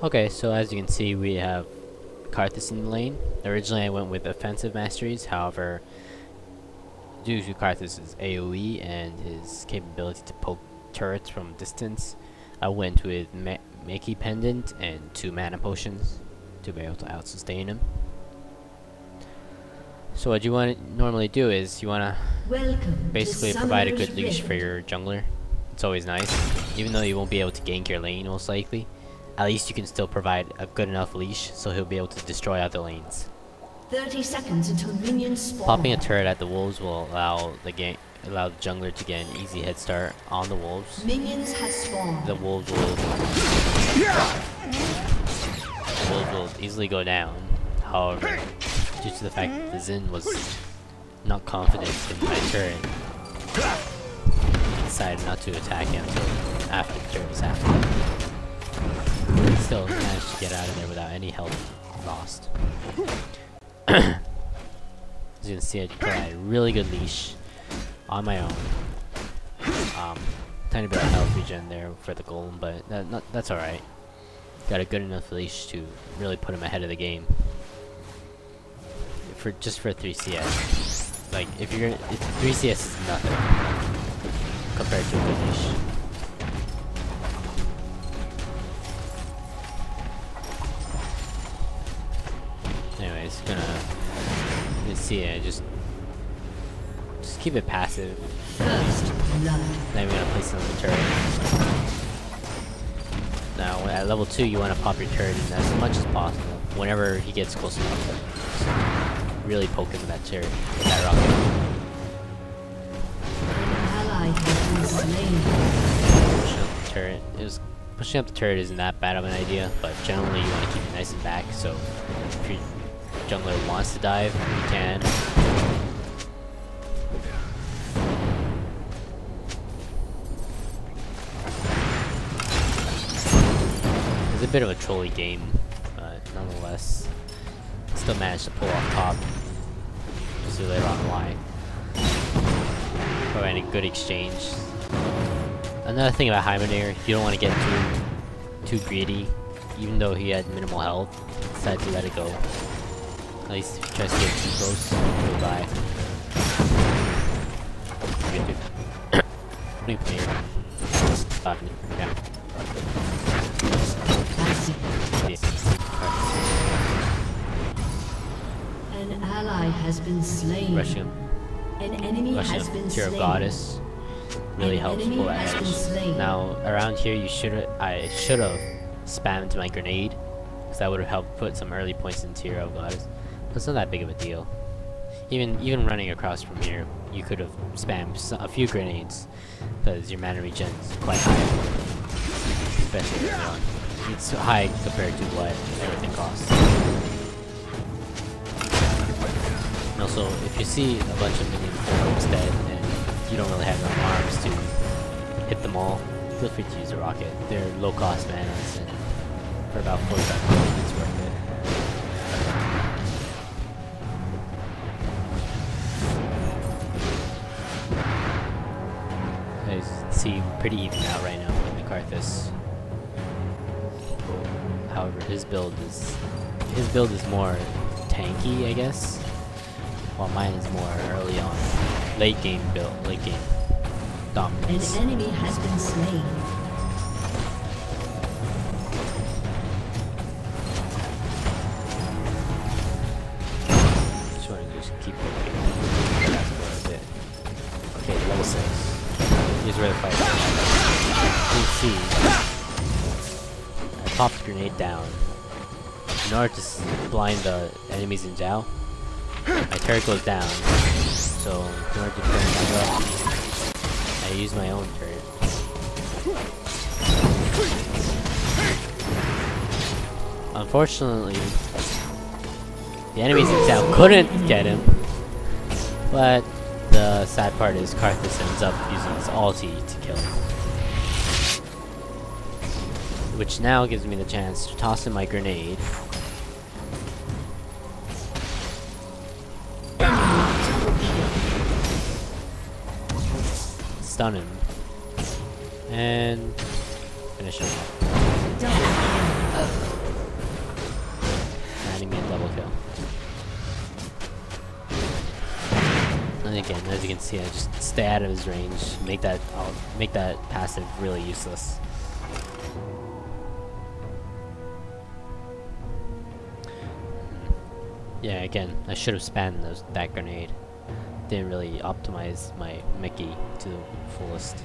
Okay, so as you can see, we have Karthus in the lane. Originally I went with offensive masteries, however, due to Karthus' AoE and his capability to poke turrets from distance, I went with Meki Pendant and 2 mana potions to be able to out-sustain him. So what you want to normally do is you want to basically provide a good leash for your jungler. It's always nice, even though you won't be able to gank your lane most likely. At least you can still provide a good enough leash so he'll be able to destroy other lanes. 30 seconds until minions spawn. Popping a turret at the wolves will allow the jungler to get an easy head start on the wolves. Minions have spawned. The wolves will easily go down. However, due to the fact that the Xin was not confident in my turret, he decided not to attack him until after the turret was half. Still managed to get out of there without any health lost. As you can see, I provide a really good leash on my own. Tiny bit of health regen there for the golem, but that's alright. Got a good enough leash to really put him ahead of the game. Just for 3 CS. Like, if 3 CS is nothing compared to a good leash. Anyways, you see it, just keep it passive. Then we're gonna place it on the turret. Now at level 2 you want to pop your turret in as much as possible whenever he gets close enough. So really poke him with that turret, with that rocket. Pushing up the turret. Pushing up the turret isn't that bad of an idea, but generally you want to keep it nice and back, so if your jungler wants to dive, you can. It's a bit of a trolly game, but nonetheless, still managed to pull off top. We'll see later on why. Providing a good exchange. Another thing about Heimerdinger, you don't want to get too greedy. Even though he had minimal health, decided to let it go. At least if he tries to get too close, he'll die. Yeah. An ally has been slain. Rushing him. An enemy has been Tear of slain. Goddess really helps pull that edge. Now around here I should have spammed my grenade, because that would have helped put some early points in Tear of Goddess. But it's not that big of a deal. Even running across from here, you could have spammed a few grenades, because your mana regen is quite high, especially early on. It's high compared to what everything costs. And also, if you see a bunch of minions instead, and you don't really have enough arms to hit them all, feel free to use a rocket. They're low cost manas, and for about 45 minutes it's worth it. As you can see, pretty even out right now with the Karthus. However, his build is more tanky, I guess, while mine is more early on, late game dominance. An enemy has been slain. Just want to keep looking. That's for a bit. Okay, level 6. Here's where the fight is. You see, I popped the grenade down in order to blind the enemies in Zhao. My turret goes down, so in order to turn it back up, I use my own turret. Unfortunately, the enemies in Zhao couldn't get him, but the sad part is Karthus ends up using his ulti to kill him. Which now gives me the chance to toss in my grenade. Stun him. And finish him off. can see, I just stay out of his range. Make that passive really useless. Yeah, again, I should have spammed that grenade. Didn't really optimize my Mickey to the fullest.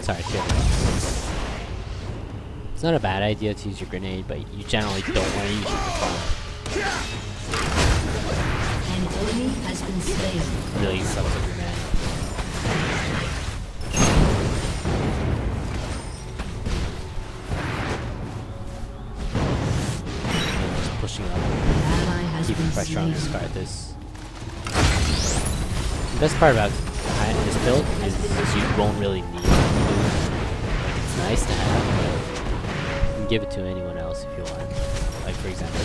Sorry, it's not a bad idea to use your grenade, but you generally don't want to use it for fun. An enemy has been slain. Really sucks with your man. Just pushing up, keeping pressure on this Karthus. The best part about this build is you won't really need it. Like, it's nice to have, but you can give it to anyone else if you want. Like, for example,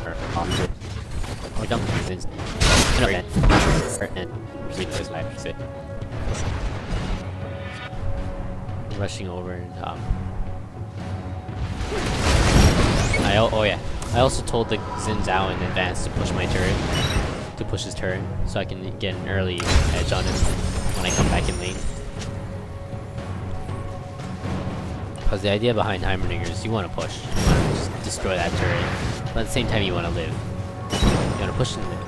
or opposite. Or don't use it. And replace my opposite. Rushing over and oh yeah. I also told the Xin Zhao in advance to push my turret. To push his turret, so I can get an early edge on him when I come back in lane. Because the idea behind Heimerdinger is you want to push. You want to just destroy that turret. But at the same time you want to live. You want to push and live.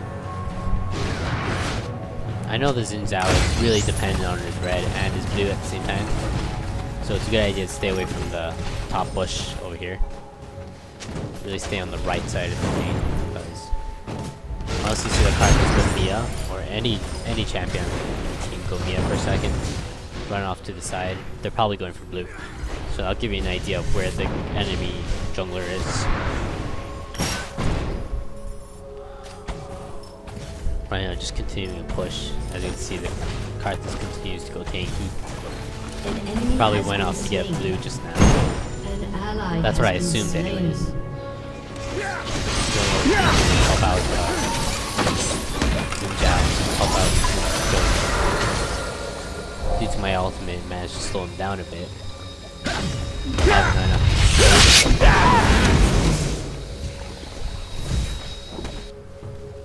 I know the Xin Zhao is really dependent on his red and his blue at the same time. So it's a good idea to stay away from the top bush over here. Really stay on the right side of the lane. Unless you see the Karthus go Mia, or any champion team go Mia for a second, run off to the side, they're probably going for blue. So I'll give you an idea of where the enemy jungler is. Right now, just continuing to push. As you can see, the Karthus continues to go tanky. Probably went off to get blue just now. That's what I assumed anyways. Help out. Help out. Due to my ultimate, managed to slow him down a bit.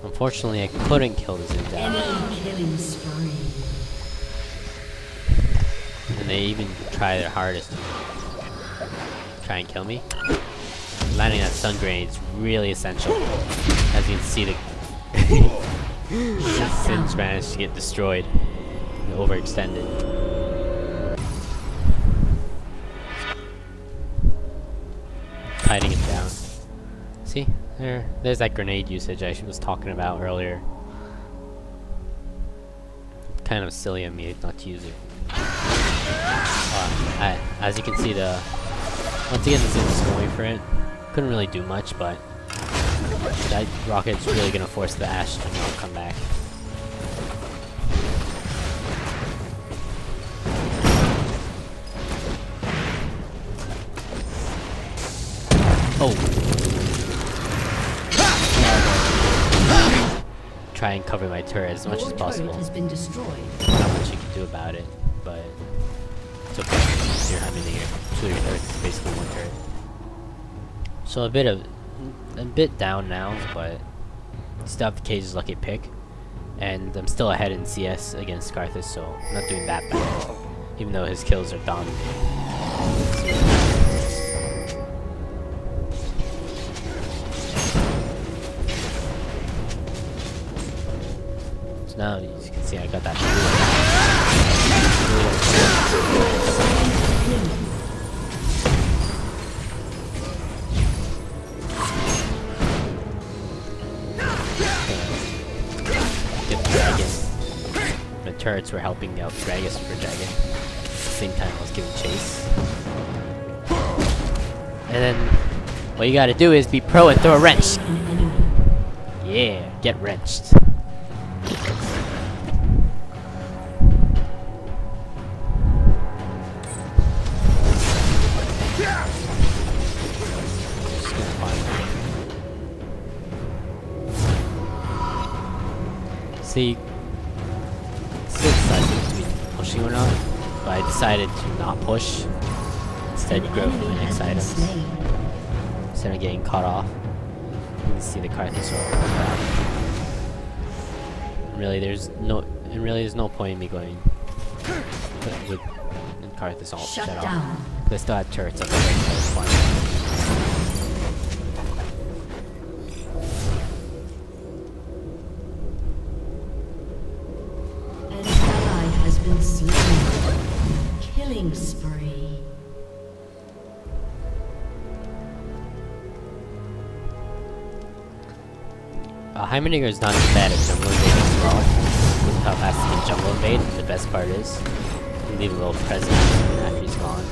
Unfortunately, I couldn't kill the Xin Zhao. And they even try their hardest to try and kill me. Landing that stun grenade is really essential. As you can see, the Sin's managed to get destroyed and overextended. Hiding him down. See? There's that grenade usage I was talking about earlier. Kind of silly of me not to use it. As you can see, once again the Sin is going for it. Couldn't really do much, but that rocket's really gonna force the Ashe to not come back. Oh! Try and cover my turret as much as possible. Not much you can do about it, but it's okay. You're having to hear. So your turret is basically one turret. So a bit down now, but still have the Cage's lucky pick, and I'm still ahead in CS against Karthus, so I'm not doing that bad, even though his kills are dominant. So now you can see I got that. Turrets were helping me out Dragus for Dragon. At the same time I was giving chase. And then what you gotta do is be pro and throw a wrench. Yeah, get wrenched. See, pushing or not, but I decided to not push. Instead, grab my next items. Instead instead of getting caught off. You can see the Carthosaur. Really, there's no point in me going with Carthosaur shut off. They still have turrets up there, so it's fine. An ally has been slain. Killing spree. Heimerdinger is not too bad at jungle invade as well. With how fast he can jungle invade, and the best part is, you leave a little present after he's gone.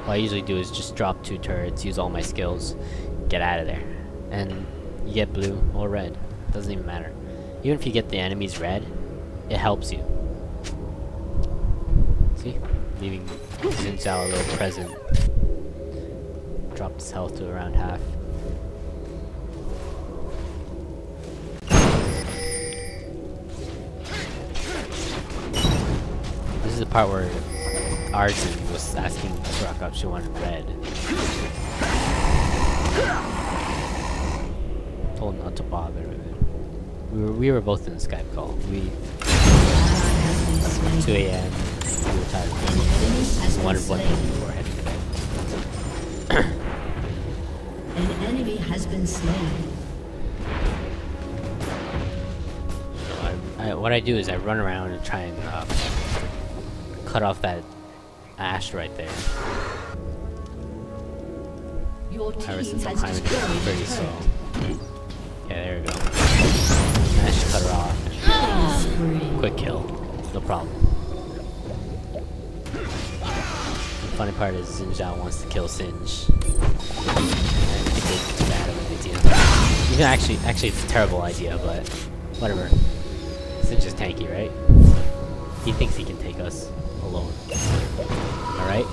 What I usually do is just drop 2 turrets, use all my skills, get out of there. And you get blue or red. Doesn't even matter. Even if you get the enemies red, it helps you. See? Leaving Xin-Zhao a little present. Drop his health to around half. This is the part where Arjun was asking Kuraka if she wanted red. Told not to bother with it. We were both in the Skype call. 2 AM. We were tired of it. Wondered what to do before heading to bed. An enemy has been slain. So what I do is I run around and try and cut off that Ash right there. Your team Ever since I'm has climbing destroyed pretty a slow. turret. Yeah, there we go. Managed to cut her off. Quick kill. No problem. The funny part is Xin-Zhao wants to kill Singe. And I think it's bad of an idea. Even actually it's a terrible idea, but whatever. Singe is tanky, right? He thinks he can take us alone. Alright?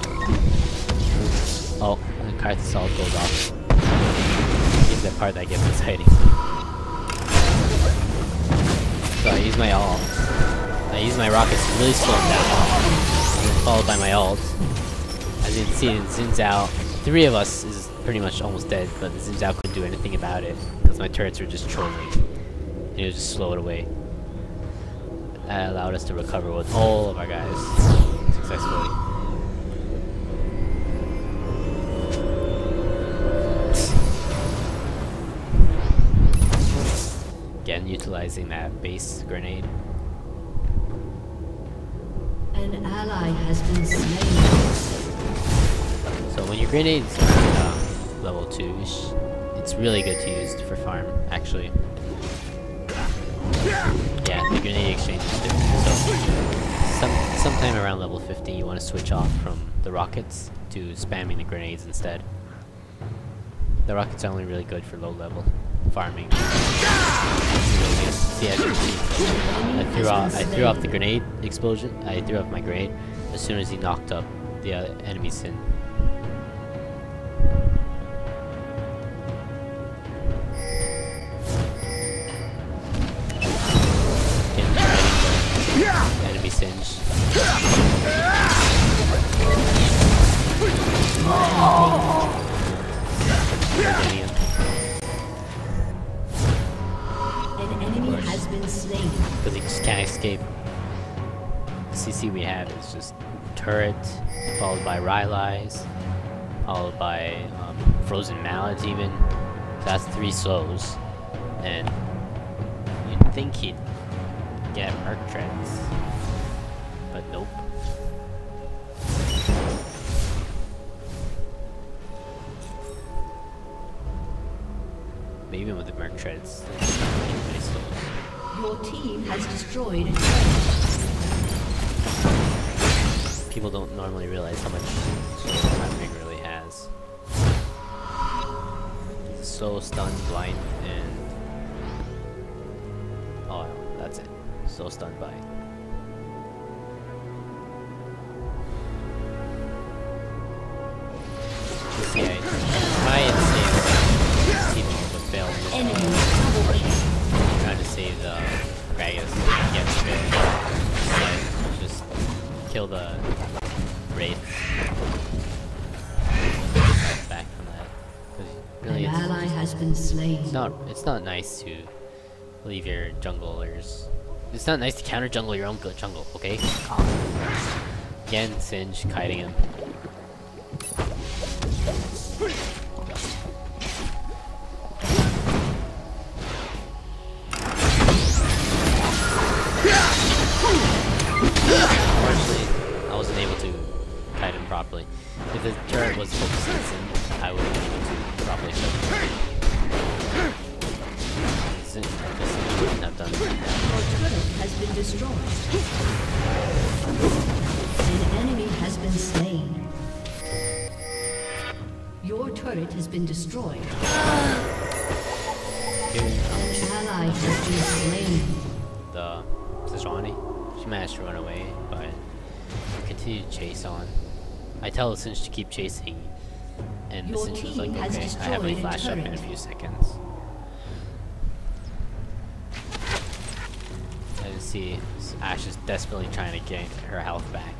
Oh, and the Carthosaur goes off. Here's the part that gets exciting. So I use my ult. I use my rockets to really slow him down. And then followed by my ult. As you can see, Xin-Zhao, 3 of us is pretty much almost dead, but Xin-Zhao couldn't do anything about it. Because my turrets were just trolling. And it was just slow it away. That allowed us to recover with all of our guys successfully. Again, utilizing that base grenade. An ally has been slain. So when your grenade's level 2-ish, it's really good to use for farm, actually. Yeah, the grenade exchange is different. So sometime around level 50 you want to switch off from the rockets to spamming the grenades instead. The rockets are only really good for low level farming. See, as you can see, I threw off the grenade explosion. I threw off my grenade as soon as he knocked up the enemy Sin. Enemy Singe. An enemy has been slain. Because he just can't escape. The CC we have is just turret, followed by Rylai's, followed by Frozen Mallards even. So that's 3 slows. And you'd think he'd get Merc Treads. But nope. But even with the Merc Treads, it's not really slow. Your team has destroyed a turret. People don't normally realize how much Heimerdinger really has. So stunned, blind, and oh, that's it. So stunned by. Yeah, try and save Steven with failed. Trying to save the Gragas against it. But just kill the Wraith. Back from that. has been slain. It's not nice to leave your junglers. It's not nice to counter jungle your own good jungle, okay? Again, Singe kiting him. Unfortunately, I wasn't able to kite him properly. If the turret was focused on Sin, I would have been able to properly show him. Sin wouldn't have done that. Your turret has been destroyed. An enemy has been slain. Your turret has been destroyed. An ally has been slain. The Sejuani, she managed to run away, but continued to chase on. I tell the Singe to keep chasing, and the Singe was like, okay, I have my flash up in a few seconds. I can see Ashe is desperately trying to get her health back.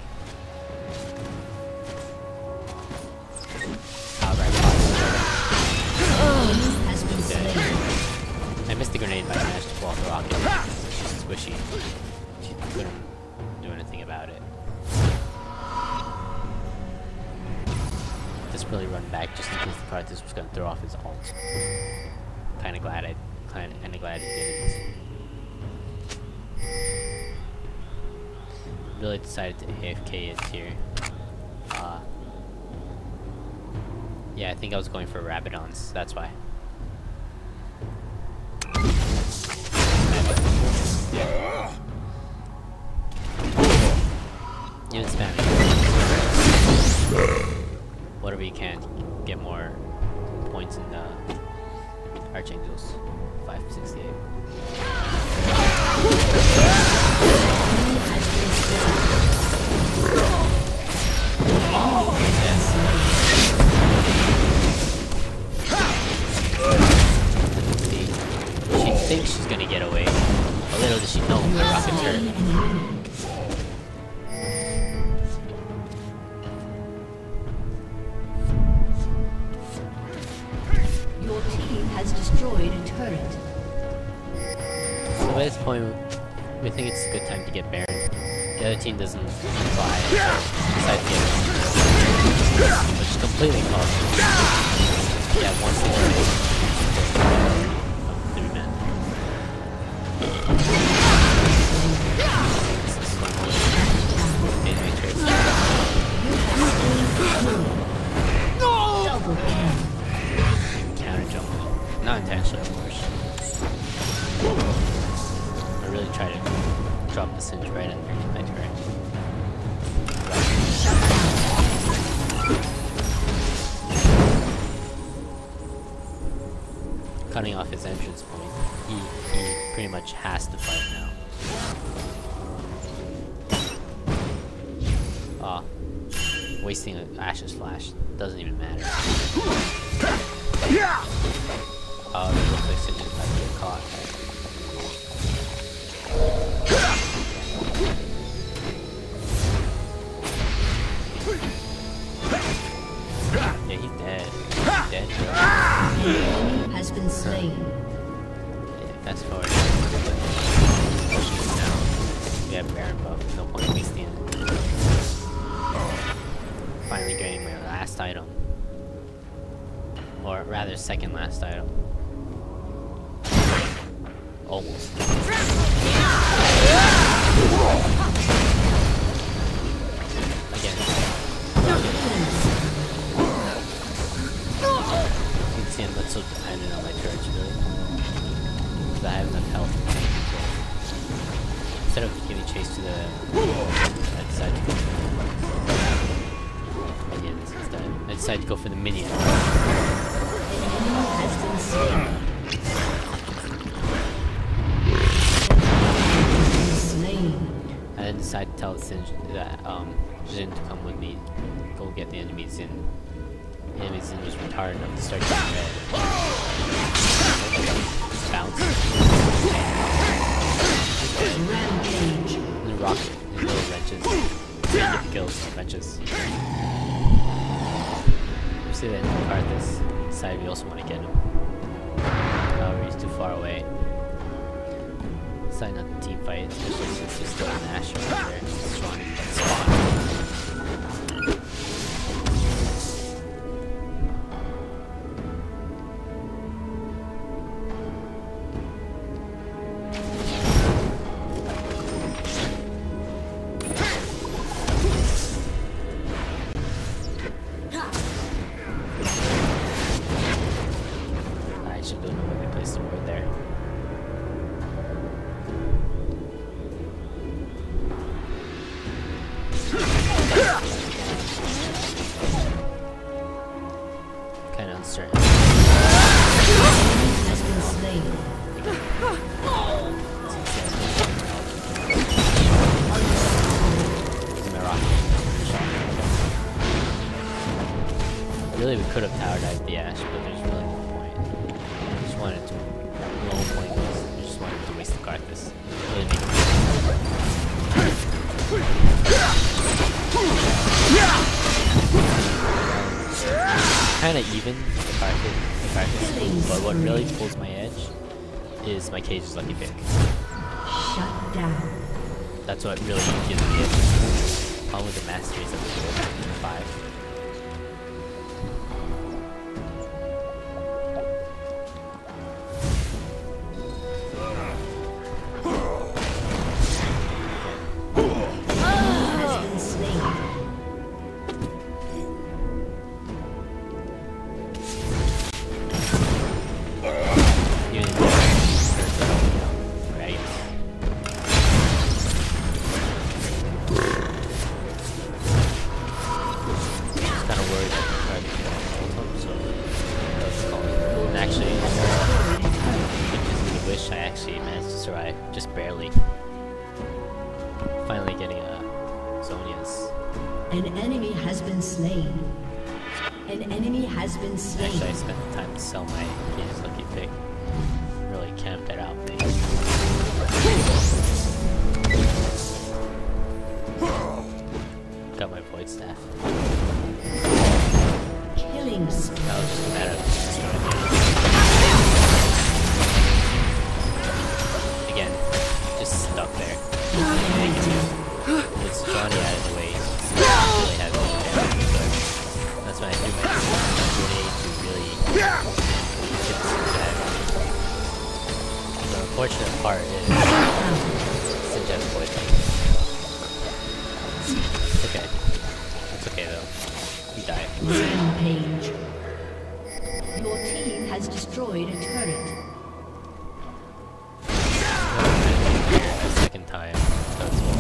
Has been slain. I missed the grenade, but I managed to pull off the rocket. She's squishy. She couldn't do anything about it. Just really run back just in case the Karthus was going to throw off his ult. Kinda glad he didn't. Really decided to AFK it here. Yeah, I think I was going for Rabadons, that's why. Even spamming. Whatever you can, get more points in the Archangels. 568. She thinks she's gonna get away. A little does she know the rocket's her. Your team has destroyed a turret. So at this point, we think it's a good time to get Baron. The other team doesn't fly, so decide to get it. Which is completely impossible. Yeah, once more. Counter jungle. Not intentionally, of course. I really try to drop the Singe right under my turret. Cutting off his entrance point. He pretty much has to fight now. Wasting Ashe's flash doesn't even matter. Oh, it looks like Singe is about to get caught. Yeah, he's dead. He's dead. Has been slain. Yeah, fast forward. Now we have Baron buff. No point wasting it. Finally getting my last item. Or rather, second last item. Almost. Again. You can see I'm not so dependent on my turrets, really. Because I have enough health. Instead of giving chase to the... I decided to go for the minions instead. I decided to go for the minion. I then decided to tell Singe that Jin to come with me, go get the enemy Zin. The enemy Zin was retarded enough to start getting red. Bounce. Rampage. And the rocket, his little wrenches. Random kills, wrenches. You see that Karthus decided we also want to get him. he's too far away. Decided not to team fight, especially since there's still an Ashe right there. Strong spot. I actually don't know where they placed the ward there. Kind of uncertain. Has been slain. Really, we could have tower dived the Ashe, but there's really no point. I just wanted to. No point was. I just wanted to waste the Karthus. Really make kind of even the Karthus, but what really pulls my edge is my Cage's lucky pick. Shut down. That's what really gives me it. Along with the masteries of the 5. I actually managed to survive, just barely. Finally getting Zonia's. An enemy has been slain. An enemy has been slain. Actually, I spent the time to sell my Cage's lucky pick. Really camped that out, man. Got my void staff. Killing spree. That was just a matter of destroying it. Again, just stuck there. With Johnny out of the way, really had no damage, but that's when I threw my grenade to really get this back. The unfortunate part is Sinj's void. It's okay. It's okay though. You die. Rampage. Your team has destroyed a turret. Second time. That's all.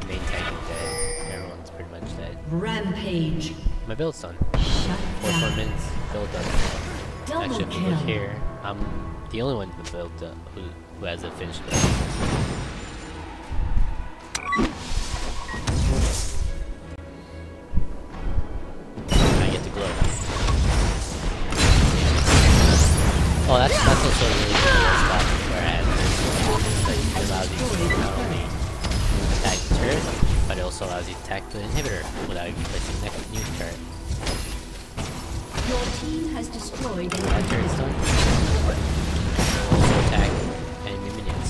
Main tank is dead. Everyone's pretty much dead. Rampage. My build's done. Shut 4 down. minutes. Build done. Double Actually, if you kill. look here, I'm the only one in the build who has a finished build. I get to glow. Oh, that's also really good spot where I had like, it allows you to not only attack the turret, but it also allows you to attack the inhibitor without even placing the next new turret. Your team has destroyed an That turret's done. Also attack enemy minions.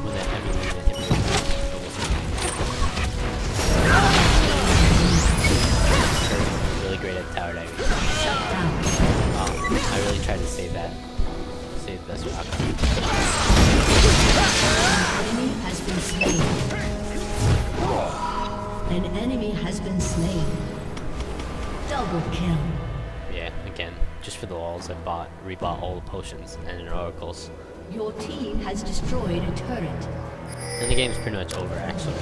With that heavy minion inhibitor. Really great at tower diving. shut down. I really tried to save that. Save this rock. An enemy has been slain. An enemy has been slain. Double kill. Yeah, again, just for the walls, I rebought all the potions and oracles. Your team has destroyed a turret. And the game's pretty much over, actually.